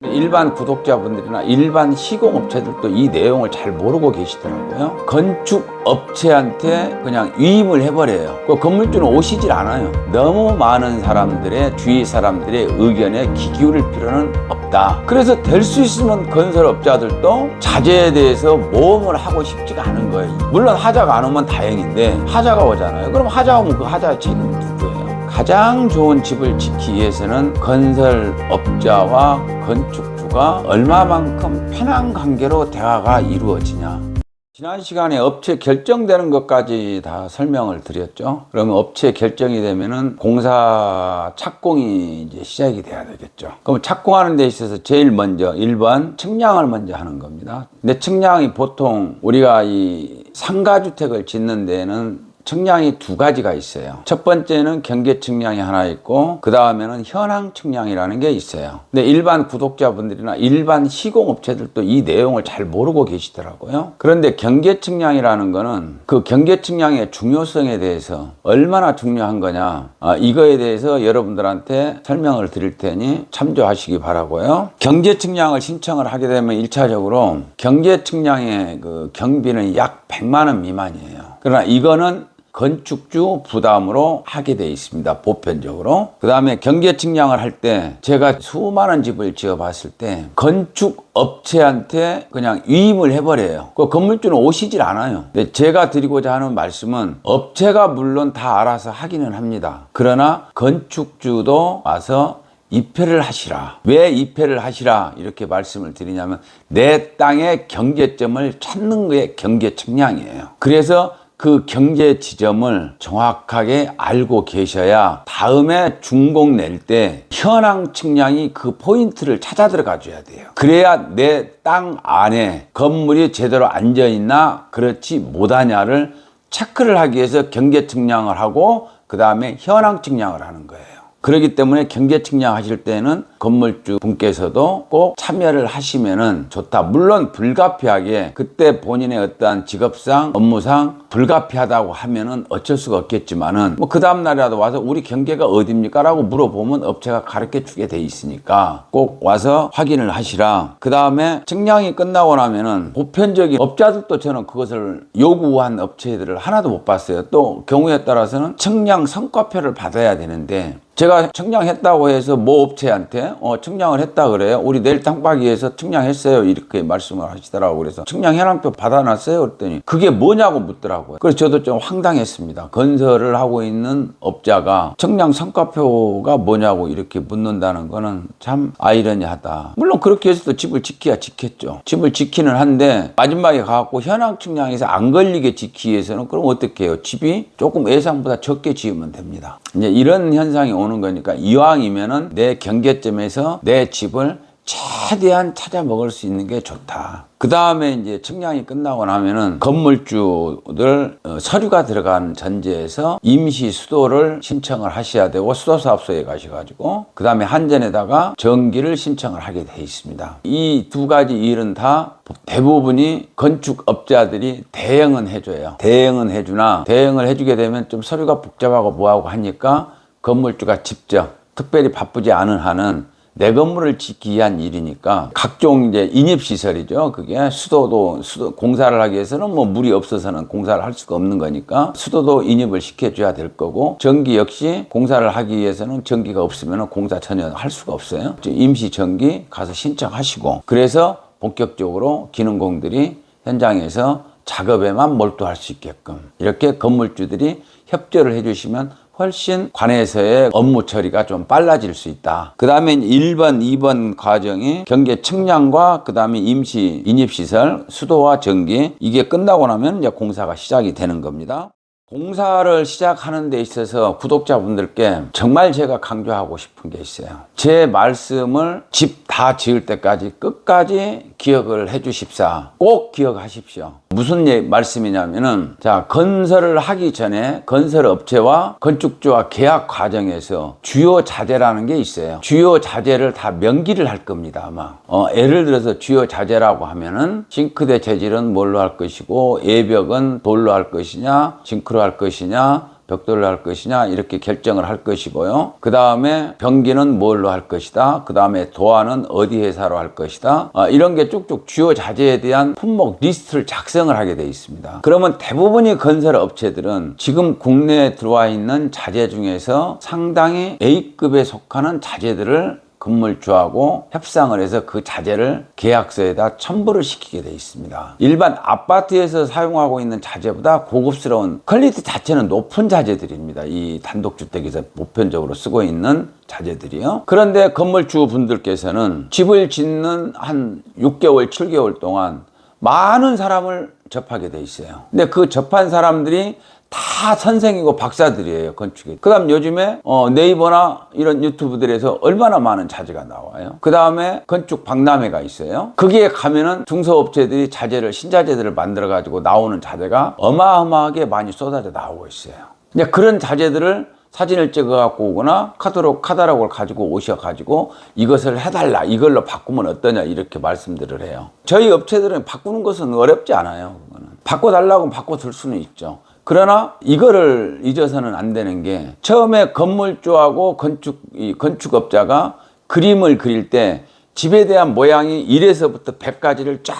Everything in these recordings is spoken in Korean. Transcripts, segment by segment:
일반 구독자분들이나 일반 시공업체들도 이 내용을 잘 모르고 계시더라고요. 건축업체한테 그냥 위임을 해버려요. 그 건물주는 오시질 않아요. 너무 많은 사람들의 주위 사람들의 의견에 귀 기울일 필요는 없다. 그래서 될 수 있으면 건설업자들도 자재에 대해서 모험을 하고 싶지가 않은 거예요. 물론 하자가 안 오면 다행인데 하자가 오잖아요. 그럼 하자가 오면 그 하자의 책임은 누구예요? 가장 좋은 집을 짓기 위해서는 건설업자와 건축주가 얼마만큼 편한 관계로 대화가 이루어지냐. 지난 시간에 업체 결정되는 것까지 다 설명을 드렸죠. 그러면 업체 결정이 되면은 공사 착공이 이제 시작이 돼야 되겠죠. 그럼 착공하는 데 있어서 제일 먼저 1번 측량을 먼저 하는 겁니다. 근데 측량이 보통 우리가 이 상가주택을 짓는 데에는 측량이 두 가지가 있어요. 첫 번째는 경계 측량이 하나 있고 그 다음에는 현황 측량이라는 게 있어요. 근데 일반 구독자분들이나 일반 시공업체들도 이 내용을 잘 모르고 계시더라고요. 그런데 경계 측량이라는 거는 그 경계 측량의 중요성에 대해서 얼마나 중요한 거냐, 이거에 대해서 여러분들한테 설명을 드릴 테니 참조하시기 바라고요. 경계 측량을 신청을 하게 되면 1차적으로 경계 측량의 그 경비는 약 100만 원 미만이에요. 그러나 이거는 건축주 부담으로 하게 돼 있습니다. 보편적으로. 그 다음에 경계 측량을 할 때 제가 수많은 집을 지어 봤을 때 건축업체한테 그냥 위임을 해버려요. 그 건물주는 오시질 않아요. 근데 제가 드리고자 하는 말씀은 업체가 물론 다 알아서 하기는 합니다. 그러나 건축주도 와서 입회를 하시라. 왜 입회를 하시라 이렇게 말씀을 드리냐면 내 땅의 경계점을 찾는 게 경계 측량이에요. 그래서 그 경계 지점을 정확하게 알고 계셔야 다음에 준공 낼 때 현황 측량이 그 포인트를 찾아 들어가 줘야 돼요. 그래야 내 땅 안에 건물이 제대로 앉아 있나 그렇지 못하냐를 체크를 하기 위해서 경계 측량을 하고 그 다음에 현황 측량을 하는 거예요. 그렇기 때문에 경계 측량 하실 때는 건물주 분께서도 꼭 참여를 하시면은 좋다. 물론 불가피하게 그때 본인의 어떠한 직업상 업무상 불가피하다고 하면은 어쩔 수가 없겠지만은 뭐 그 다음날이라도 와서 우리 경계가 어딥니까? 라고 물어보면 업체가 가르쳐 주게 돼 있으니까 꼭 와서 확인을 하시라. 그 다음에 측량이 끝나고 나면은 보편적인 업자들도 저는 그것을 요구한 업체들을 하나도 못 봤어요. 또 경우에 따라서는 측량 성과표를 받아야 되는데 제가 측량했다고 해서 모 업체한테 측량을 했다 그래요. 우리 내일 땅파기에서 측량했어요. 이렇게 말씀을 하시더라고요. 그래서 측량 현황표 받아놨어요. 그랬더니 그게 뭐냐고 묻더라고요. 그래서 저도 좀 황당했습니다. 건설을 하고 있는 업자가 측량 성과표가 뭐냐고 이렇게 묻는다는 거는 참 아이러니하다. 물론 그렇게 해서도 집을 지켜야 지켰죠. 집을 지키는 한데 마지막에 가갖고 현황 측량에서 안 걸리게 지키기 위해서는 그럼 어떻게 해요? 집이 조금 예상보다 적게 지으면 됩니다. 이제 이런 현상이 오는 거니까 이왕이면은 내 경계점에서 내 집을 최대한 찾아 먹을 수 있는 게 좋다. 그 다음에 이제 측량이 끝나고 나면은 건물주들 서류가 들어간 전제에서 임시 수도를 신청을 하셔야 되고 수도사업소에 가셔가지고 그 다음에 한전에다가 전기를 신청을 하게 돼 있습니다. 이 두 가지 일은 다 대부분이 건축업자들이 대행은 해줘요. 대행은 해주나 대행을 해주게 되면 좀 서류가 복잡하고 뭐하고 하니까 건물주가 직접 특별히 바쁘지 않은 한은 내 건물을 짓기 위한 일이니까 각종 이제 인입시설이죠. 그게 수도 공사를 하기 위해서는 뭐 물이 없어서는 공사를 할 수가 없는 거니까 수도도 인입을 시켜줘야 될 거고 전기 역시 공사를 하기 위해서는 전기가 없으면 공사 전혀 할 수가 없어요. 임시 전기 가서 신청하시고 그래서 본격적으로 기능공들이 현장에서 작업에만 몰두할 수 있게끔 이렇게 건물주들이 협조를 해주시면 훨씬 관에서의 업무 처리가 좀 빨라질 수 있다. 그 다음에 1번, 2번 과정이 경계 측량과 그 다음에 임시 인입시설, 수도와 전기 이게 끝나고 나면 이제 공사가 시작이 되는 겁니다. 공사를 시작하는 데 있어서 구독자분들께 정말 제가 강조하고 싶은 게 있어요. 제 말씀을 집 다 지을 때까지 끝까지 기억을 해 주십사. 꼭 기억하십시오. 무슨 말씀이냐면은 자, 건설을 하기 전에 건설업체와 건축주와 계약 과정에서 주요 자재라는 게 있어요. 주요 자재를 다 명기를 할 겁니다. 아마 예를 들어서 주요 자재라고 하면은 싱크대 재질은 뭘로 할 것이고 예벽은 돌로 할 것이냐 징크로 할 것이냐 벽돌로 할 것이냐 이렇게 결정을 할 것이고요. 그 다음에 변기는 뭘로 할 것이다. 그 다음에 도안은 어디 회사로 할 것이다. 이런 게 쭉쭉 주요 자재에 대한 품목 리스트를 작성을 하게 돼 있습니다. 그러면 대부분의 건설 업체들은 지금 국내에 들어와 있는 자재 중에서 상당히 A급에 속하는 자재들을 건물주하고 협상을 해서 그 자재를 계약서에다 첨부를 시키게 돼 있습니다. 일반 아파트에서 사용하고 있는 자재보다 고급스러운 퀄리티 자체는 높은 자재들입니다. 이 단독주택에서 보편적으로 쓰고 있는 자재들이요. 그런데 건물주 분들께서는 집을 짓는 한 6개월, 7개월 동안 많은 사람을 접하게 돼 있어요. 근데 그 접한 사람들이 다 선생이고 박사들이에요, 건축에. 그 다음 요즘에 네이버나 이런 유튜브들에서 얼마나 많은 자재가 나와요. 그 다음에 건축 박람회가 있어요. 거기에 가면은 중소업체들이 자재를, 신자재들을 만들어가지고 나오는 자재가 어마어마하게 많이 쏟아져 나오고 있어요. 이제 그런 자재들을 사진을 찍어 갖고 오거나 카탈로그를 가지고 오셔가지고 이것을 해달라, 이걸로 바꾸면 어떠냐 이렇게 말씀들을 해요. 저희 업체들은 바꾸는 것은 어렵지 않아요. 그거는. 바꿔달라고 바꿔줄 수는 있죠. 그러나 이거를 잊어서는 안 되는 게, 처음에 건물주하고 건축업자가 그림을 그릴 때 집에 대한 모양이 1에서부터 100까지를 쫙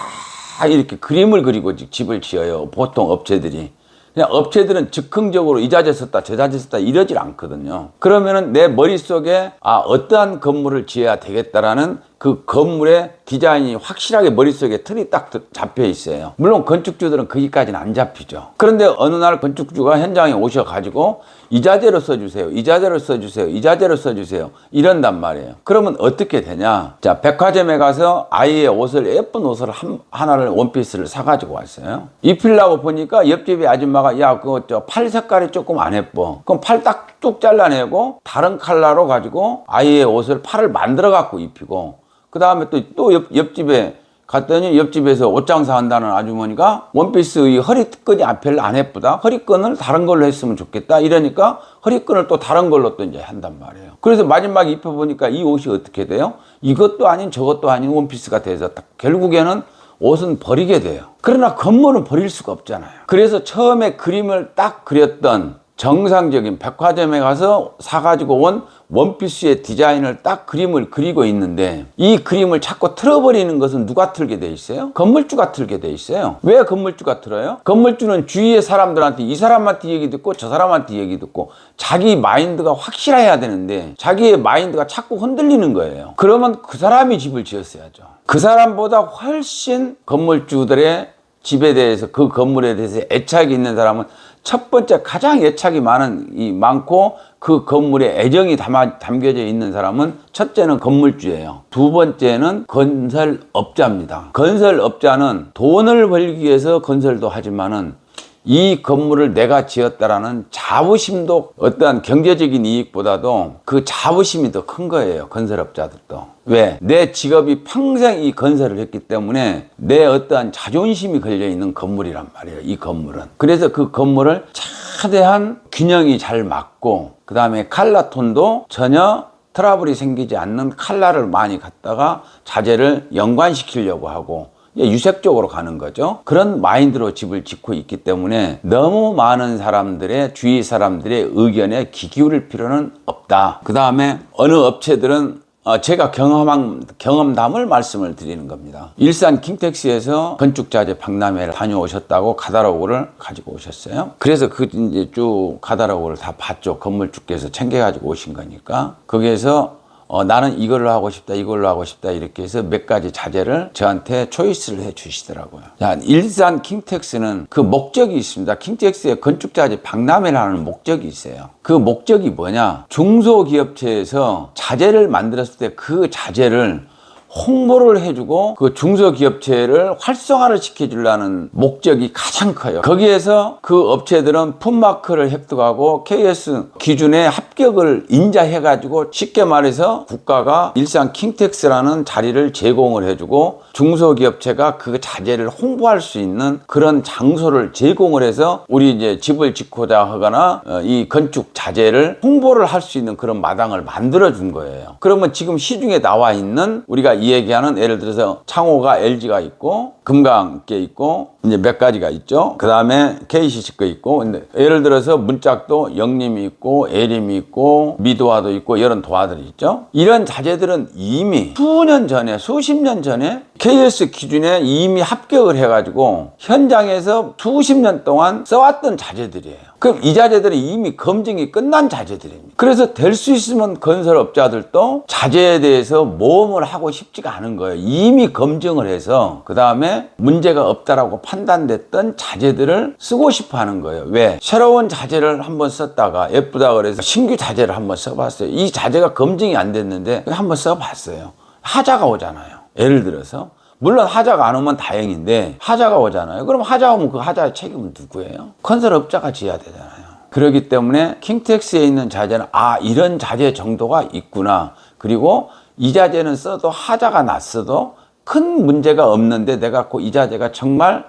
이렇게 그림을 그리고 집을 지어요, 보통 업체들이. 그냥 업체들은 즉흥적으로 이 자재 썼다 저 자재 썼다 이러질 않거든요. 그러면은 내 머릿속에 어떠한 건물을 지어야 되겠다라는 그 건물의 디자인이 확실하게 머릿속에 틀이 딱 잡혀 있어요. 물론 건축주들은 거기까지는 안 잡히죠. 그런데 어느 날 건축주가 현장에 오셔가지고 이 자재로 써주세요, 이 자재로 써주세요, 이 자재로 써주세요 이런단 말이에요. 그러면 어떻게 되냐, 자, 백화점에 가서 아이의 옷을, 예쁜 옷을 하나를, 원피스를 사가지고 왔어요. 입히려고 보니까 옆집에 아줌마가 야, 그거 팔 색깔이 조금 안 예뻐. 그럼 팔 딱 뚝 잘라내고 다른 컬러로 가지고 아이의 옷을, 팔을 만들어 갖고 입히고, 그 다음에 또 옆집에 갔더니 옆집에서 옷장사 한다는 아주머니가 원피스의 허리끈이 별로 안 예쁘다, 허리끈을 다른 걸로 했으면 좋겠다 이러니까 허리끈을 또 다른 걸로 또 이제 한단 말이에요. 그래서 마지막에 입혀보니까 이 옷이 어떻게 돼요? 이것도 아닌 저것도 아닌 원피스가 돼서 결국에는 옷은 버리게 돼요. 그러나 건물은 버릴 수가 없잖아요. 그래서 처음에 그림을 딱 그렸던 정상적인 백화점에 가서 사가지고 온 원피스의 디자인을 딱 그림을 그리고 있는데, 이 그림을 자꾸 틀어버리는 것은 누가 틀게 돼 있어요? 건물주가 틀게 돼 있어요. 왜 건물주가 틀어요? 건물주는 주위의 사람들한테, 이 사람한테 얘기 듣고 저 사람한테 얘기 듣고 자기 마인드가 확실해야 되는데 자기의 마인드가 자꾸 흔들리는 거예요. 그러면 그 사람이 집을 지었어야죠. 그 사람보다 훨씬 건물주들의 집에 대해서, 그 건물에 대해서 애착이 있는 사람은 첫 번째 가장 애착이 많고 그 건물에 애정이 담겨져 있는 사람은 첫째는 건물주예요. 두 번째는 건설업자입니다. 건설업자는 돈을 벌기 위해서 건설도 하지만은 이 건물을 내가 지었다라는 자부심도, 어떠한 경제적인 이익보다도 그 자부심이 더 큰 거예요, 건설업자들도. 왜? 내 직업이 평생 이 건설을 했기 때문에 내 어떠한 자존심이 걸려있는 건물이란 말이에요, 이 건물은. 그래서 그 건물을 차대한 균형이 잘 맞고, 그 다음에 컬러톤도 전혀 트러블이 생기지 않는 컬러를 많이 갖다가 자재를 연관시키려고 하고 유색적으로 가는 거죠. 그런 마인드로 집을 짓고 있기 때문에 너무 많은 사람들의, 주위 사람들의 의견에 귀 기울일 필요는 없다. 그 다음에 어느 업체들은 제가 경험담을 말씀을 드리는 겁니다. 일산 킹텍스에서 건축자재 박람회를 다녀오셨다고 카탈로그를 가지고 오셨어요. 그래서 이제 쭉 카탈로그를 다 봤죠. 건물주께서 챙겨가지고 오신 거니까. 거기에서 나는 이걸로 하고 싶다, 이걸로 하고 싶다 이렇게 해서 몇 가지 자재를 저한테 초이스를 해 주시더라고요. 자, 일산 킹텍스는 그 목적이 있습니다. 킹텍스의 건축자재 박람회를 하는 목적이 있어요. 그 목적이 뭐냐, 중소기업체에서 자재를 만들었을 때 그 자재를 홍보를 해주고 그 중소기업체를 활성화를 시켜주려는 목적이 가장 커요. 거기에서 그 업체들은 풋마크를 획득하고 KS 기준에 합격을 인자해가지고, 쉽게 말해서 국가가 일산 킹텍스라는 자리를 제공을 해주고 중소기업체가 그 자재를 홍보할 수 있는 그런 장소를 제공을 해서 우리 이제 집을 짓고자 하거나 이 건축 자재를 홍보를 할 수 있는 그런 마당을 만들어 준 거예요. 그러면 지금 시중에 나와 있는, 우리가 이 얘기하는 예를 들어서 창호가 LG가 있고 금강께 있고 이제 몇 가지가 있죠. 그 다음에 KCC 거 있고 근데 예를 들어서 문짝도 영림이 있고 에림이 있고 미도화도 있고 이런 도화들이 있죠. 이런 자재들은 이미 수년 전에 수십 년 전에 KS 기준에 이미 합격을 해가지고 현장에서 수십 년 동안 써왔던 자재들이에요. 그럼 이 자재들은 이미 검증이 끝난 자재들입니다. 그래서 될 수 있으면 건설업자들도 자재에 대해서 모험을 하고 싶지가 않은 거예요. 이미 검증을 해서 그 다음에 문제가 없다라고 판단됐던 자재들을 쓰고 싶어 하는 거예요. 왜? 새로운 자재를 한번 썼다가 예쁘다 그래서 신규 자재를 한번 써봤어요. 이 자재가 검증이 안 됐는데 한번 써봤어요. 하자가 오잖아요. 예를 들어서 물론 하자가 안 오면 다행인데 하자가 오잖아요. 그럼 하자 오면 그 하자의 책임은 누구예요? 건설업자가 져야 되잖아요. 그렇기 때문에 킹텍스에 있는 자재는 이런 자재 정도가 있구나. 그리고 이 자재는 써도 하자가 났어도 큰 문제가 없는데 내가 이 자재가 정말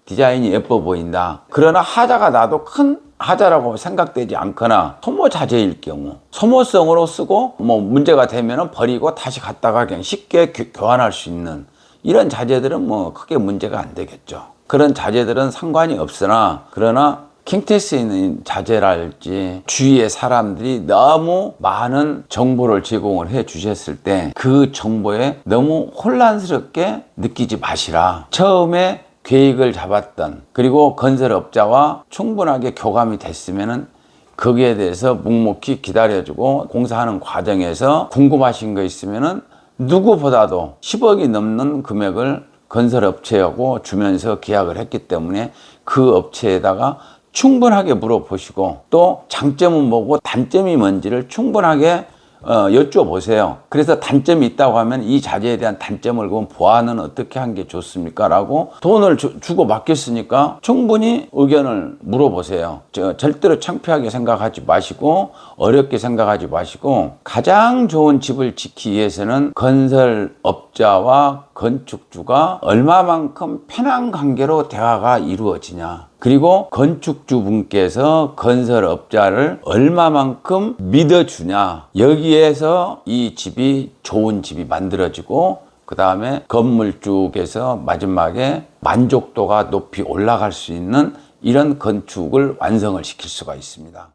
디자인이 예뻐 보인다. 그러나 하자가 나도 큰 하자라고 생각되지 않거나 소모 자재일 경우 소모성으로 쓰고 뭐 문제가 되면 버리고 다시 갖다가 그냥 쉽게 교환할 수 있는 이런 자재들은 뭐 크게 문제가 안 되겠죠. 그런 자재들은 상관이 없으나 그러나 킹텍스에 있는 자재랄지 주위의 사람들이 너무 많은 정보를 제공을 해 주셨을 때 그 정보에 너무 혼란스럽게 느끼지 마시라. 처음에 계획을 잡았던 그리고 건설업자와 충분하게 교감이 됐으면은 거기에 대해서 묵묵히 기다려주고 공사하는 과정에서 궁금하신 거 있으면은 누구보다도 10억이 넘는 금액을 건설업체하고 주면서 계약을 했기 때문에 그 업체에다가 충분하게 물어보시고 또 장점은 뭐고 단점이 뭔지를 충분하게 여쭤보세요. 그래서 단점이 있다고 하면 이 자재에 대한 단점을 그럼 보완은 어떻게 하는 게 좋습니까? 라고 돈을 주고 맡겼으니까 충분히 의견을 물어보세요. 절대로 창피하게 생각하지 마시고 어렵게 생각하지 마시고 가장 좋은 집을 짓기 위해서는 건설업자와 건축주가 얼마만큼 편한 관계로 대화가 이루어지냐. 그리고 건축주분께서 건설업자를 얼마만큼 믿어주냐. 여기에서 이 집이 좋은 집이 만들어지고 그 다음에 건물주께서 마지막에 만족도가 높이 올라갈 수 있는 이런 건축을 완성을 시킬 수가 있습니다.